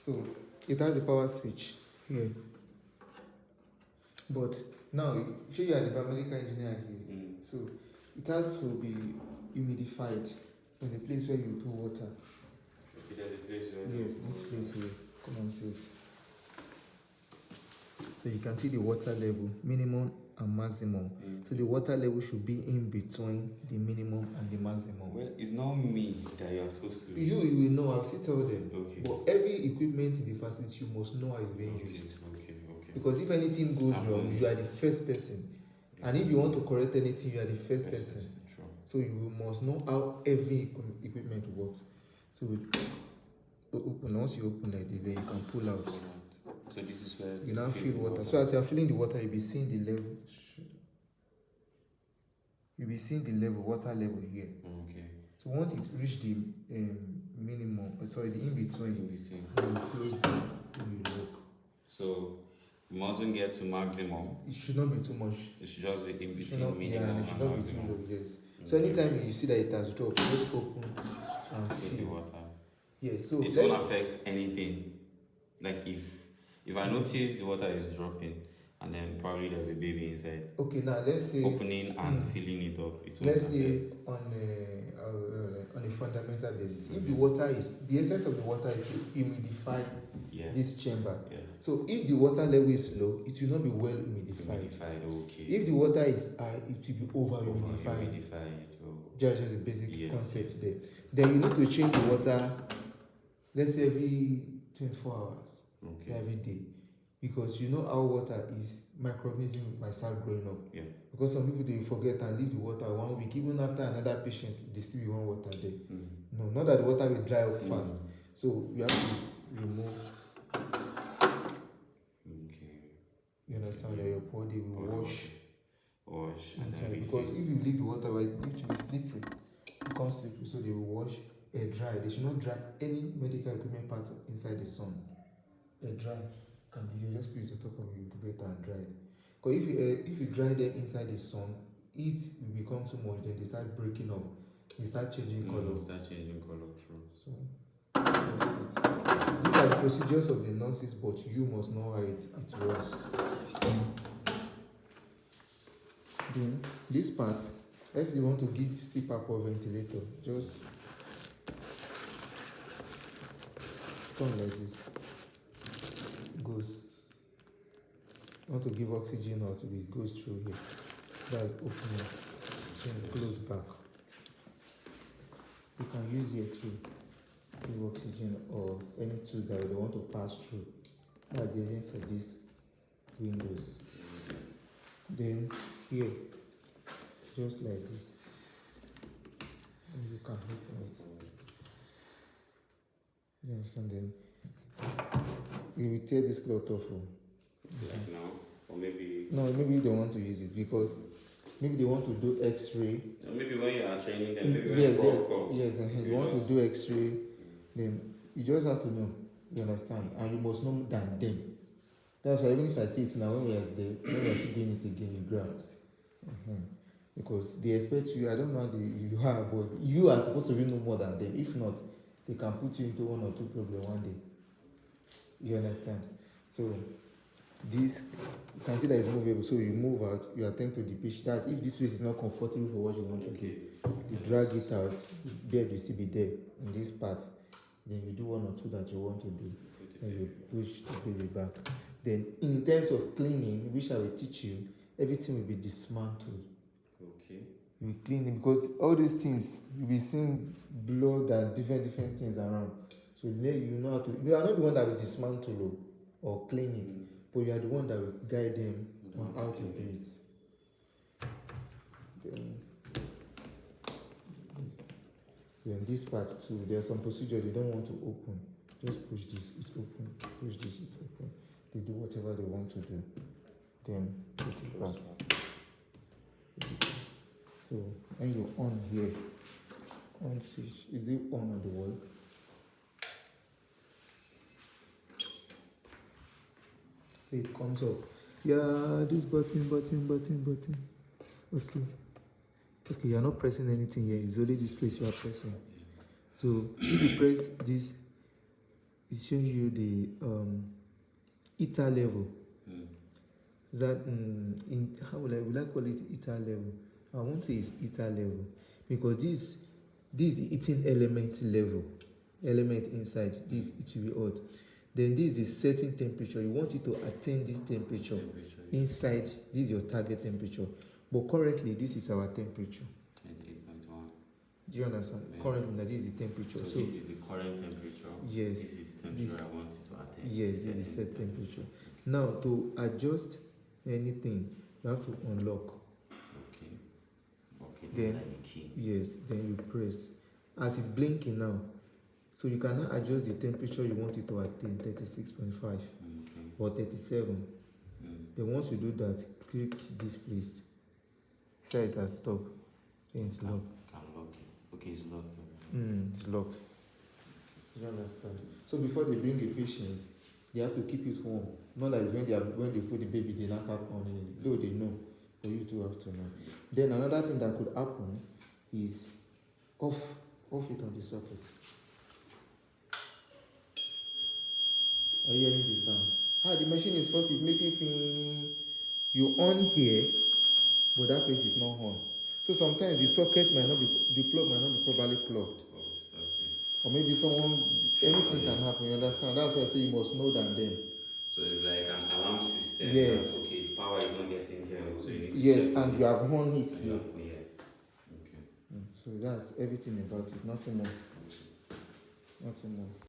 So it has a power switch here. But now, show you are the biomedical engineer here. So it has to be humidified. There's a place where you put water. Okay, there's a place where. Yes, this place here. Come and see it. So you can see the water level, minimum and maximum. So the water level should be in between the minimum and the maximum. Well, it's not me that you are supposed to. You will know. I'll still tell them. Okay. But every equipment in the facility, you must know how it's being used. Okay. Because if anything goes wrong, you are the first person. And if you want to correct anything, you are the first person. True. So you must know how every equipment works. So once you open like this, then you can pull out. So this is where you now fill water. So as you are filling the water, you'll be seeing the level. You'll be seeing the level, water level here. Okay. So once it's reached the minimum, the in between, you close and you look. So it mustn't get to maximum. It should not be too much. It should just be in between minimum and it should not be too low. Yes. So Okay. anytime you see that it has dropped, just open and Fill the fill. water. Yes. So it won't affect anything. Like if I notice the water is dropping and then probably there's a baby inside. Okay, now let's say opening and filling it up. It let's say on a fundamental basis, if the essence of the water is to humidify this chamber. Yes. So if the water level is low, it will not be well humidified. Okay. If the water is high, it will be over humidified. Just a basic concept there. Then you need to change the water, let's say every 24 hours. Okay. Every day. Because you know how water is, microorganisms might start growing up. Yeah. Because some people, they forget and leave the water 1 week. Even after another patient, they still want water there. No, not that the water will dry up fast. So you have to remove. Okay. You understand that your body will wash inside. Because if you leave the water, it will be slippery. It becomes slippery. So they will wash air dry. They should not dry any medical equipment part inside the sun. Air dry can be, you just put it on top of your incubator and dry it. Because if you dry them inside the sun, it will become too much. Then they start breaking up. They start changing color. True. So these are the procedures of the nurses, but you must know how it works. Then this part, let's say you want to give CPAP or ventilator, just turn like this. Goes. You want to give oxygen or to be goes through here. That's opening. Then close back. You can use here too. Give oxygen or any tool that they want to pass through. That's the essence of these windows. Then here, just like this, and you can open it. You understand? Then you will tear this cloth off. Like now, or maybe. No, maybe they want to use it because maybe they want to do X-ray. Maybe when you are training them, maybe yes, when you want to do X-ray, then you just have to know. You understand? And you must know than them. That's why even if I see it now, when we are doing it again, you grab it. Because they expect you, I don't know how you are, but you are supposed to know more than them. If not, they can put you into 1 or 2 problems one day. You understand? So this, you can see that it's movable. So you move out, you attend to the patient. That's if this place is not comfortable for what you want to do. You drag it out, bed will still be there in this part. Then you do 1 or 2 that you want to do. Then you push the baby back. Then in terms of cleaning, which I will teach you, everything will be dismantled. Okay. You will clean it because all these things, you'll be seeing blood and different things around. So you know how to, you are not the one that will dismantle or clean it, but you are the one that will guide them on how to do it. Then this part too, there are some procedures they don't want to open. Just push this, it open. Push this, it open. They do whatever they want to do. Then put it back. So when you on here, on switch, is it on the wall? So it comes up. Yeah, this button. Okay, you're not pressing anything here. It's only this place you are pressing. So if you press this, it's showing you the heater level. That in how will I call it heater level? I won't say it's heater level because this is the heating element level, element inside this. It will be hot. Then this is the setting temperature. You want it to attain this temperature inside. This is your target temperature, but currently this is our temperature. 28.1. Do you understand? Yeah. Currently that is the temperature. So this is the current temperature. Yes. This is the temperature I want it to attain. Yes, this is the set temperature. Now to adjust anything, you have to unlock. Okay. Okay. This Then is like the key. yes, then you press. As it's blinking now, so you can now adjust the temperature you want it to attain, 36.5 or 37. Then once you do that, click this place. Say it has stopped. Then it's locked. Can lock it. Okay, it's locked. It's locked. You understand? So before they bring a patient, they have to keep it warm. Not like when they put the baby, they now start on it. Though they know, but you too have to know. Then another thing that could happen is off it on the socket. Are you hearing the sound? The machine is first, it's making thing. You on here, but that place is not on. So sometimes the socket might not be, the plug might not be properly plugged. Or maybe anything can happen, you understand? That's why I say you must know than them. So it's like an alarm system. Yes. Okay, power is not getting here, so you need to yes, check and you have on it here. Yes. Okay. So that's everything about it, nothing more. Nothing more.